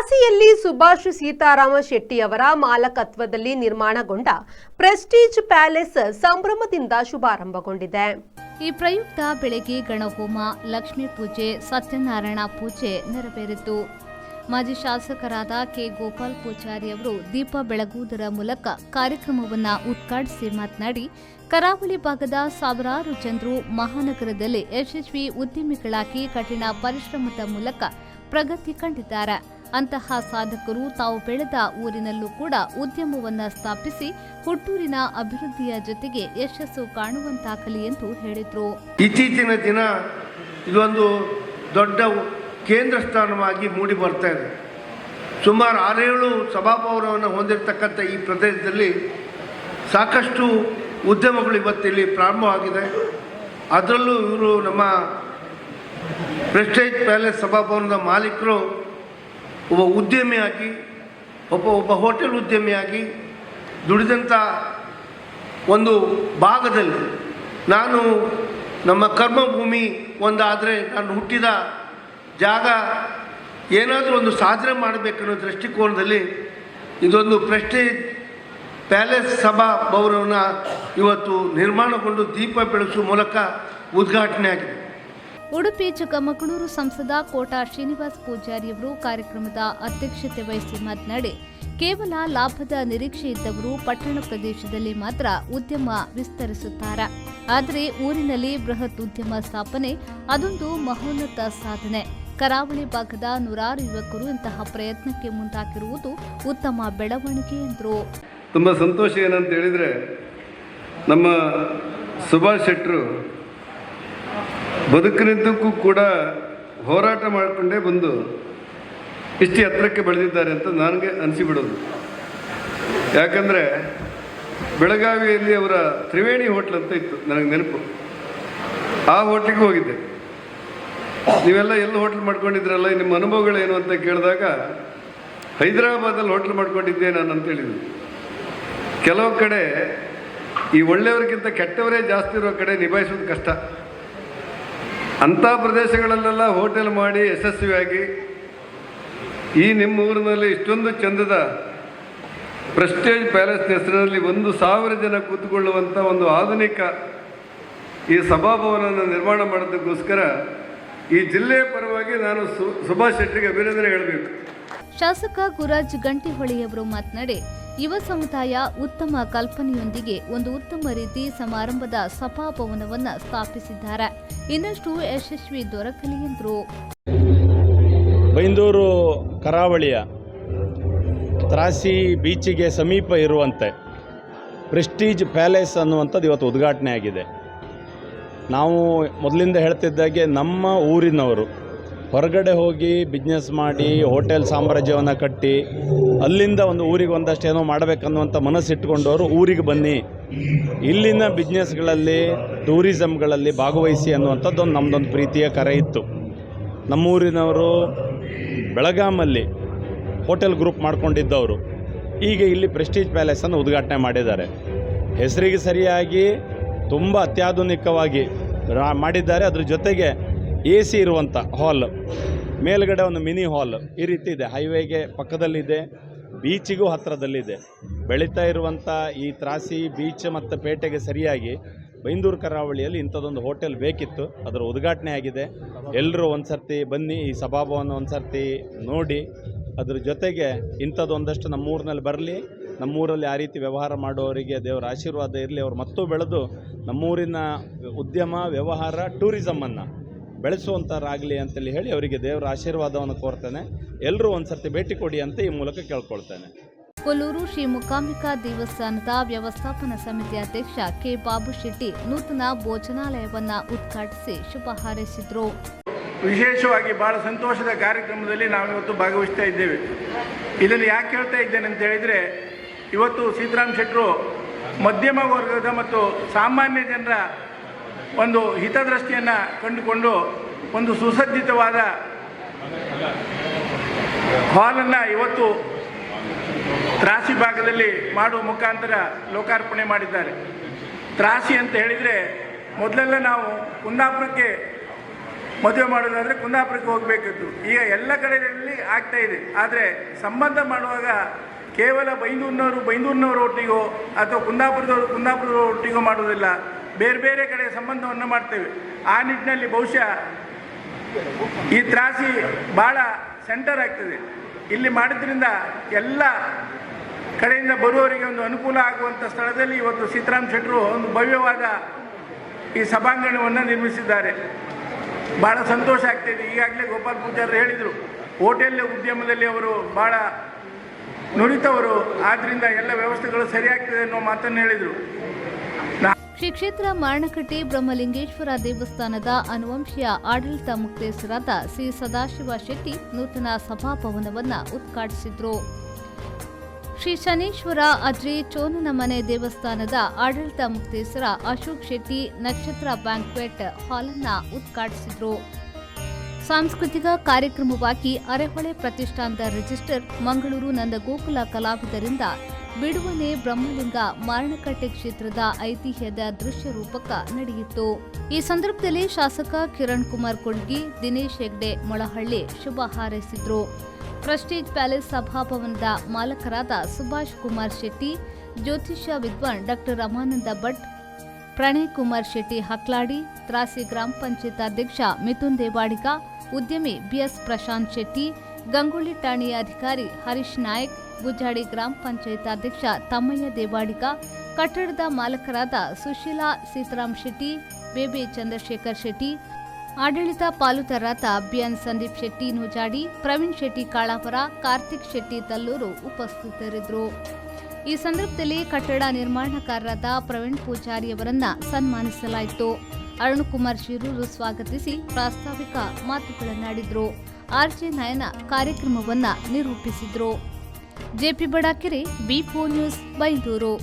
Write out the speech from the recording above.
ತ್ರಾಸಿಯಲ್ಲಿ Subhash Seetharama ಶೆಟ್ಟಿಯವರ ಮಾಲಕತ್ವದಲ್ಲಿ ನಿರ್ಮಾಣಗೊಂಡ Prestige palace ಸಂಭ್ರಮದಿಂದ ಶುಭಾರಂಭಗೊಂಡಿದೆ. ಈ ಪ್ರಯುಕ್ತ ಬೆಳಗ್ಗೆ ಗಣಹೋಮ, ಲಕ್ಷ್ಮೀ ಪೂಜೆ, ಸತ್ಯನಾರಾಯಣ ಪೂಜೆ ನೆರವೇರಿತು. ಮಾಜಿ ಶಾಸಕರಾದ ಕೆ ಗೋಪಾಲ್ ಪೂಜಾರಿ ಅವರು ದೀಪ ಬೆಳಗುವುದರ ಮೂಲಕ ಕಾರ್ಯಕ್ರಮವನ್ನು ಉದ್ಘಾಟಿಸಿ ಮಾತನಾಡಿ, ಕರಾವಳಿ ಭಾಗದ ಸಾವಿರಾರು ಜನರು ಮಹಾನಗರದಲ್ಲಿ ಯಶಸ್ವಿ ಉದ್ಯಮಿಗಳಾಗಿ ಕಠಿಣ ಪರಿಶ್ರಮದ ಮೂಲಕ ಪ್ರಗತಿ ಕಂಡಿದ್ದಾರೆ. ಅಂತಹ ಸಾಧಕರು ತಾವು ಬೆಳೆದ ಊರಿನಲ್ಲೂ ಕೂಡ ಉದ್ಯಮವನ್ನು ಸ್ಥಾಪಿಸಿ ಹುಟ್ಟೂರಿನ ಅಭಿವೃದ್ಧಿಯ ಜೊತೆಗೆ ಯಶಸ್ಸು ಕಾಣುವಂತಾಗಲಿ ಎಂದು ಹೇಳಿದರು. ಇತ್ತೀಚಿನ ದಿನ ಇದೊಂದು ದೊಡ್ಡ ಕೇಂದ್ರ ಸ್ಥಾನವಾಗಿ ಮೂಡಿ ಬರ್ತಾ ಇದೆ. ಸುಮಾರು 6-7 ಸಭಾಭವನವನ್ನು ಹೊಂದಿರತಕ್ಕಂಥ ಈ ಪ್ರದೇಶದಲ್ಲಿ ಸಾಕಷ್ಟು ಉದ್ಯಮಗಳು ಇವತ್ತಿಲ್ಲಿ ಪ್ರಾರಂಭವಾಗಿದೆ. ಅದರಲ್ಲೂ ಇವರು ನಮ್ಮ ಪ್ರೆಸ್ಟೇಜ್ ಪ್ಯಾಲೇಸ್ ಸಭಾಭವನದ ಮಾಲೀಕರು ಒಬ್ಬ ಉದ್ಯಮಿಯಾಗಿ ಒಬ್ಬ ಹೋಟೆಲ್ ಉದ್ಯಮಿಯಾಗಿ ದುಡಿದಂಥ ಒಂದು ಭಾಗದಲ್ಲಿ ನಾನು ನಮ್ಮ ಕರ್ಮಭೂಮಿ ಒಂದಾದರೆ ನಾನು ಹುಟ್ಟಿದ ಜಾಗ ಏನಾದರೂ ಒಂದು ಸಾಧನೆ ಮಾಡಬೇಕನ್ನೋ ದೃಷ್ಟಿಕೋನದಲ್ಲಿ ಇದೊಂದು ಪ್ರೆಸ್ಟೇಜ್ ಪ್ಯಾಲೇಸ್ ಸಭಾಭವನವನ್ನು ಇವತ್ತು ನಿರ್ಮಾಣಗೊಂಡು ದೀಪ ಬೆಳೆಸುವ ಮೂಲಕ ಉದ್ಘಾಟನೆ ಆಗಿದೆ. ಉಡುಪಿ ಚಿಕ್ಕಮಗಳೂರು ಸಂಸದ ಕೋಟಾ ಶ್ರೀನಿವಾಸ್ ಪೂಜಾರಿಯವರು ಕಾರ್ಯಕ್ರಮದ ಅಧ್ಯಕ್ಷತೆ ವಹಿಸಿ ಮಾತನಾಡಿ, ಕೇವಲ ಲಾಭದ ನಿರೀಕ್ಷೆ ಇದ್ದವರು ಪಟ್ಟಣ ಪ್ರದೇಶದಲ್ಲಿ ಮಾತ್ರ ಉದ್ಯಮ ವಿಸ್ತರಿಸುತ್ತಾರೆ. ಆದರೆ ಊರಿನಲ್ಲಿ ಬೃಹತ್ ಉದ್ಯಮ ಸ್ಥಾಪನೆ ಅದೊಂದು ಮಹೋನ್ನತ ಸಾಧನೆ. ಕರಾವಳಿ ಭಾಗದ 100 ಯುವಕರು ಇಂತಹ ಪ್ರಯತ್ನಕ್ಕೆ ಮುಂದಾಗಿರುವುದು ಉತ್ತಮ ಬೆಳವಣಿಗೆ ಎಂದರು. ತುಂಬ ಸಂತೋಷ ಏನಂತ ಹೇಳಿದರೆ, ನಮ್ಮ ಸುಭಾಷ್ ಶೆಟ್ಟರು ಬದುಕಿನಿದ್ದಕ್ಕೂ ಕೂಡ ಹೋರಾಟ ಮಾಡಿಕೊಂಡೇ ಬಂದು ಇಷ್ಟು ಎತ್ತರಕ್ಕೆ ಬೆಳೆದಿದ್ದಾರೆ ಅಂತ ನನಗೆ ಅನಿಸಿಬಿಡೋದು. ಯಾಕಂದರೆ ಬೆಳಗಾವಿಯಲ್ಲಿ ಅವರ ತ್ರಿವೇಣಿ ಹೋಟ್ಲ್ ಅಂತ ಇತ್ತು, ನನಗೆ ನೆನಪು. ಆ ಹೋಟ್ಲಿಗೆ ಹೋಗಿದ್ದೆ. ನೀವೆಲ್ಲ ಎಲ್ಲಿ ಹೋಟ್ಲ್ ಮಾಡ್ಕೊಂಡಿದ್ರಲ್ಲ, ನಿಮ್ಮ ಅನುಭವಗಳೇನು ಅಂತ ಕೇಳಿದಾಗ ಹೈದರಾಬಾದಲ್ಲಿ ಹೋಟ್ಲ್ ಮಾಡ್ಕೊಂಡಿದ್ದೆ ನಾನು ಅಂತ ಹೇಳಿದ್ವಿ. ಕೆಲವು ಕಡೆ ಈ ಒಳ್ಳೆಯವರಿಗಿಂತ ಕೆಟ್ಟವರೇ ಜಾಸ್ತಿ ಇರೋ ಕಡೆ ನಿಭಾಯಿಸೋದು ಕಷ್ಟ. ಅಂಥ ಪ್ರದೇಶಗಳಲ್ಲೆಲ್ಲ ಹೋಟೆಲ್ ಮಾಡಿ ಯಶಸ್ವಿಯಾಗಿ ಈ ನಿಮ್ಮ ಊರಿನಲ್ಲಿ ಇಷ್ಟೊಂದು ಚಂದದ ಪ್ರೆಸ್ಟೇಜ್ ಪ್ಯಾಲೇಸ್ ಹೆಸರಿನಲ್ಲಿ 1,000 ಜನ ಕೂತ್ಕೊಳ್ಳುವಂಥ ಒಂದು ಆಧುನಿಕ ಈ ಸಭಾಭವನವನ್ನು ನಿರ್ಮಾಣ ಮಾಡೋದಕ್ಕೋಸ್ಕರ ಈ ಜಿಲ್ಲೆಯ ಪರವಾಗಿ ನಾನು ಸುಭಾಷ್ ಶೆಟ್ಟಿಗೆ ಅಭಿನಂದನೆ ಹೇಳಬೇಕು. ಶಾಸಕ ಗುರಾಜ್ ಗಂಟಿಹೊಳಿಯವರು ಮಾತನಾಡಿ, ಯುವ ಸಮುದಾಯ ಉತ್ತಮ ಕಲ್ಪನೆಯೊಂದಿಗೆ ಒಂದು ಉತ್ತಮ ರೀತಿ ಸಮಾರಂಭದ ಸಭಾಭವನವನ್ನು ಸ್ಥಾಪಿಸಿದ್ದಾರೆ. ಇನ್ನಷ್ಟು ಯಶಸ್ವಿ ದೊರಕಲಿ ಎಂದರು. ಬೈಂದೂರು ಕರಾವಳಿಯ ತ್ರಾಸಿ ಬೀಚಿಗೆ ಸಮೀಪ ಇರುವಂತೆ ಪ್ರೆಸ್ಟೀಜ್ ಪ್ಯಾಲೇಸ್ ಅನ್ನುವಂಥದ್ದು ಇವತ್ತು ಉದ್ಘಾಟನೆ ಆಗಿದೆ. ನಾವು ಮೊದಲಿಂದ ಹೇಳ್ತಿದ್ದಾಗೆ ನಮ್ಮ ಊರಿನವರು ಹೊರಗಡೆ ಹೋಗಿ ಬಿಸ್ನೆಸ್ ಮಾಡಿ ಹೋಟೆಲ್ ಸಾಮ್ರಾಜ್ಯವನ್ನು ಕಟ್ಟಿ ಅಲ್ಲಿಂದ ಒಂದು ಊರಿಗೆ ಒಂದಷ್ಟು ಏನೋ ಮಾಡಬೇಕನ್ನುವಂಥ ಮನಸ್ಸಿಟ್ಟುಕೊಂಡವರು ಊರಿಗೆ ಬನ್ನಿ, ಇಲ್ಲಿನ ಬಿಸ್ನೆಸ್ಗಳಲ್ಲಿ ಟೂರಿಸಮ್ಗಳಲ್ಲಿ ಭಾಗವಹಿಸಿ ಅನ್ನುವಂಥದ್ದು ನಮ್ಮದೊಂದು ಪ್ರೀತಿಯ ಕರೆ ಇತ್ತು. ನಮ್ಮೂರಿನವರು ಬೆಳಗಾಮಲ್ಲಿ ಹೋಟೆಲ್ ಗ್ರೂಪ್ ಮಾಡ್ಕೊಂಡಿದ್ದವರು ಈಗ ಇಲ್ಲಿ ಪ್ರೆಸ್ಟೀಜ್ ಪ್ಯಾಲೇಸನ್ನು ಉದ್ಘಾಟನೆ ಮಾಡಿದ್ದಾರೆ. ಹೆಸರಿಗೆ ಸರಿಯಾಗಿ ತುಂಬ ಅತ್ಯಾಧುನಿಕವಾಗಿ ಮಾಡಿದ್ದಾರೆ. ಅದ್ರ ಜೊತೆಗೆ AC ಇರುವಂಥ ಹಾಲ್, ಮೇಲ್ಗಡೆ ಒಂದು ಮಿನಿ ಹಾಲ್ ಈ ರೀತಿ ಇದೆ. ಹೈವೇಗೆ ಪಕ್ಕದಲ್ಲಿದೆ, ಬೀಚಿಗೂ ಹತ್ತಿರದಲ್ಲಿದೆ. ಬೆಳೀತಾ ಇರುವಂಥ ಈ ತ್ರಾಸಿ ಬೀಚ್ ಮತ್ತು ಪೇಟೆಗೆ ಸರಿಯಾಗಿ ಬೈಂದೂರು ಕರಾವಳಿಯಲ್ಲಿ ಇಂಥದ್ದೊಂದು ಹೋಟೆಲ್ ಬೇಕಿತ್ತು. ಅದರ ಉದ್ಘಾಟನೆ ಆಗಿದೆ. ಎಲ್ಲರೂ ಒಂದು ಸರ್ತಿ ಬನ್ನಿ, ಈ ಸಭಾಭವನ ಒಂದು ಸರ್ತಿ ನೋಡಿ. ಅದ್ರ ಜೊತೆಗೆ ಇಂಥದ್ದೊಂದಷ್ಟು ನಮ್ಮೂರಿನಲ್ಲಿ ಬರಲಿ, ನಮ್ಮೂರಲ್ಲಿ ಆ ರೀತಿ ವ್ಯವಹಾರ ಮಾಡೋರಿಗೆ ದೇವರ ಆಶೀರ್ವಾದ ಇರಲಿ. ಅವರು ಮತ್ತೂ ಬೆಳೆದು ನಮ್ಮೂರಿನ ಉದ್ಯಮ ವ್ಯವಹಾರ ಟೂರಿಸಮನ್ನು ಬೆಳೆಸುವಂಥರಾಗಲಿ ಅಂತೇಳಿ ಹೇಳಿ ಅವರಿಗೆ ದೇವರ ಆಶೀರ್ವಾದವನ್ನು ಕೋರ್ತೇನೆ. ಎಲ್ಲರೂ ಒಂದು ಸರ್ತಿ ಭೇಟಿ ಕೊಡಿ ಅಂತ ಈ ಮೂಲಕ ಕೇಳ್ಕೊಳ್ತೇನೆ. ಕೊಲ್ಲೂರು ಶ್ರೀ ಮೂಕಾಂಬಿಕಾ ದೇವಸ್ಥಾನದ ವ್ಯವಸ್ಥಾಪನಾ ಸಮಿತಿ ಅಧ್ಯಕ್ಷ ಕೆ ಬಾಬು ಶೆಟ್ಟಿ ನೂತನ ಭೋಜನಾಲಯವನ್ನು ಉದ್ಘಾಟಿಸಿ ಶುಭ ಹಾರೈಸಿದರು. ವಿಶೇಷವಾಗಿ ಬಹಳ ಸಂತೋಷದ ಕಾರ್ಯಕ್ರಮದಲ್ಲಿ ನಾವಿವತ್ತು ಭಾಗವಹಿಸ್ತಾ ಇದ್ದೇವೆ. ಇದನ್ನು ಯಾಕೆ ಹೇಳ್ತಾ ಇದ್ದೇನೆ ಅಂತ ಹೇಳಿದರೆ, ಇವತ್ತು ಸೀತಾರಾಮ ಶೆಟ್ಟರು ಮಧ್ಯಮ ವರ್ಗದ ಮತ್ತು ಸಾಮಾನ್ಯ ಜನರ ಒಂದು ಹಿತದೃಷ್ಟಿಯನ್ನು ಕಂಡುಕೊಂಡು ಒಂದು ಸುಸಜ್ಜಿತವಾದ ಹಾಲನ್ನು ಇವತ್ತು ತ್ರಾಸಿ ಭಾಗದಲ್ಲಿ ಮಾಡುವ ಮುಖಾಂತರ ಲೋಕಾರ್ಪಣೆ ಮಾಡಿದ್ದಾರೆ. ತ್ರಾಸಿ ಅಂತ ಹೇಳಿದರೆ ಮೊದಲೆಲ್ಲ ನಾವು ಕುಂದಾಪುರಕ್ಕೆ ಮದುವೆ ಮಾಡೋದಾದರೆ ಕುಂದಾಪುರಕ್ಕೆ ಹೋಗಬೇಕಿತ್ತು. ಈಗ ಎಲ್ಲ ಕಡೆಯಲ್ಲಿ ಆಗ್ತಾ ಇದೆ. ಆದರೆ ಸಂಬಂಧ ಮಾಡುವಾಗ ಕೇವಲ ಬೈಂದೂರಿನವರು ಒಟ್ಟಿಗೋ ಅಥವಾ ಕುಂದಾಪುರದ ಒಟ್ಟಿಗೋ ಮಾಡೋದಿಲ್ಲ, ಬೇರೆ ಬೇರೆ ಕಡೆ ಸಂಬಂಧವನ್ನು ಮಾಡ್ತೇವೆ. ಆ ನಿಟ್ಟಿನಲ್ಲಿ ಬಹುಶಃ ಈ ತ್ರಾಸಿ ಭಾಳ ಸೆಂಟರ್ ಆಗ್ತದೆ. ಇಲ್ಲಿ ಮಾಡಿದ್ರಿಂದ ಎಲ್ಲ ಕಡೆಯಿಂದ ಬರುವವರಿಗೆ ಒಂದು ಅನುಕೂಲ ಆಗುವಂಥ ಸ್ಥಳದಲ್ಲಿ ಇವತ್ತು ಸೀತಾರಾಮ್ ಶೆಟ್ಟರು ಒಂದು ಭವ್ಯವಾದ ಈ ಸಭಾಂಗಣವನ್ನು ನಿರ್ಮಿಸಿದ್ದಾರೆ. ಭಾಳ ಸಂತೋಷ ಆಗ್ತಾಯಿದೆ. ಈಗಾಗಲೇ ಗೋಪಾಲ್ ಪೂಜಾರಿ ಹೇಳಿದರು, ಹೋಟೆಲ್ ಉದ್ಯಮದಲ್ಲಿ ಅವರು ಭಾಳ ನುರಿತವರು, ಆದ್ದರಿಂದ ಎಲ್ಲ ವ್ಯವಸ್ಥೆಗಳು ಸರಿಯಾಗ್ತದೆ ಅನ್ನೋ ಮಾತನ್ನು ಹೇಳಿದರು. ಶ್ರೀ ಕ್ಷೇತ್ರ ಮಾರಣಕಟ್ಟೆ ಬ್ರಹ್ಮಲಿಂಗೇಶ್ವರ ದೇವಸ್ಥಾನದ ಅನುವಂಶೀಯ ಆಡಳಿತ ಮುಕ್ತೇಸರಾದ ಶ್ರೀ ಸದಾಶಿವ ಶೆಟ್ಟಿ ನೂತನ ಸಭಾಭವನವನ್ನು ಉದ್ಘಾಟಿಸಿದರು. ಶ್ರೀ ಶನೇಶ್ವರ ಅಜ್ರಿ ಚೋನನ ಮನೆ ದೇವಸ್ಥಾನದ ಆಡಳಿತ ಮುಕ್ತೇಸರ ಅಶೋಕ್ ಶೆಟ್ಟಿ ನಕ್ಷತ್ರ ಬ್ಯಾಂಕ್ವೆಟ್ ಹಾಲ್ ಅನ್ನು ಉದ್ಘಾಟಿಸಿದರು. ಸಾಂಸ್ಕೃತಿಕ ಕಾರ್ಯಕ್ರಮವಾಗಿ ಅರೆಹೊಳೆ ಪ್ರತಿಷ್ಠಾನದ ರಿಜಿಸ್ಟರ್ ಮಂಗಳೂರು ನಂದಗೋಕುಲ ಕಲಾವಿದರಿಂದ ಬಿಡುವನೆ ಬ್ರಹ್ಮಲಿಂಗ ಮಾರಣಕಟ್ಟೆ ಕ್ಷೇತ್ರದ ಐತಿಹ್ಯದ ದೃಶ್ಯ ರೂಪಕ ನಡೆಯಿತು. ಈ ಸಂದರ್ಭದಲ್ಲಿ ಶಾಸಕ ಕಿರಣ್ ಕುಮಾರ್ ಕೊಡ್ಗಿ, ದಿನೇಶ್ ಹೆಗ್ಡೆ ಮೊಳಹಳ್ಳಿ ಶುಭ ಹಾರೈಸಿದ್ರು. ಪ್ರೆಸ್ಟೀಜ್ ಪ್ಯಾಲೇಸ್ ಸಭಾಭವನದ ಮಾಲಕರಾದ ಸುಭಾಷ್ ಕುಮಾರ್ ಶೆಟ್ಟಿ, ಜ್ಯೋತಿಷ್ಯ ವಿದ್ವಾನ್ ಡಾಕ್ಟರ್ ರಮಾನಂದ ಭಟ್, ಪ್ರಣಯ್ ಕುಮಾರ್ ಶೆಟ್ಟಿ ಹಕ್ಲಾಡಿ, ತ್ರಾಸಿ ಗ್ರಾಮ ಪಂಚಾಯತ್ ಅಧ್ಯಕ್ಷ ಮಿಥುನ್ ದೇವಾಡಿಗ, ಉದ್ಯಮಿ ಬಿಎಸ್ ಪ್ರಶಾಂತ್ ಶೆಟ್ಟಿ, ಗಂಗೊಳ್ಳಿ ಠಾಣೆಯ ಅಧಿಕಾರಿ ಹರೀಶ್ ನಾಯಕ್, ಗುಜ್ಜಾಡಿ ಗ್ರಾಮ ಪಂಚಾಯತ್ ಅಧ್ಯಕ್ಷ ತಮ್ಮಯ್ಯ ದೇವಾಡಿಗ, ಕಟ್ಟಡದ ಮಾಲಕರಾದ ಸುಶೀಲಾ ಸೀತಾರಾಮ್ ಶೆಟ್ಟಿ, ಬೇಬಿ ಚಂದ್ರಶೇಖರ್ ಶೆಟ್ಟಿ, ಆಡಳಿತ ಪಾಲುದಾರರಾದ ಬಿಎನ್ ಸಂದೀಪ್ ಶೆಟ್ಟಿ ನೂಜಾಡಿ, ಪ್ರವೀಣ್ ಶೆಟ್ಟಿ ಕಾಳಾಪುರ, ಕಾರ್ತಿಕ್ ಶೆಟ್ಟಿ ತಲ್ಲೂರು ಉಪಸ್ಥಿತರಿದ್ದರು. ಈ ಸಂದರ್ಭದಲ್ಲಿ ಕಟ್ಟಡ ನಿರ್ಮಾಣಕಾರರಾದ ಪ್ರವೀಣ್ ಪೂಜಾರಿಯವರನ್ನ ಸನ್ಮಾನಿಸಲಾಯಿತು. ಅರುಣ್ ಕುಮಾರ್ ಶಿರೂರು ಸ್ವಾಗತಿಸಿ ಪ್ರಾಸ್ತಾವಿಕ ಮಾತುಗಳನ್ನಾಡಿದ್ರು. ಆರ್ಜೆ ನಯನ ಕಾರ್ಯಕ್ರಮವನ್ನ ನಿರೂಪಿಸಿದ್ರು. JP Badakere, B four news, Byndoor.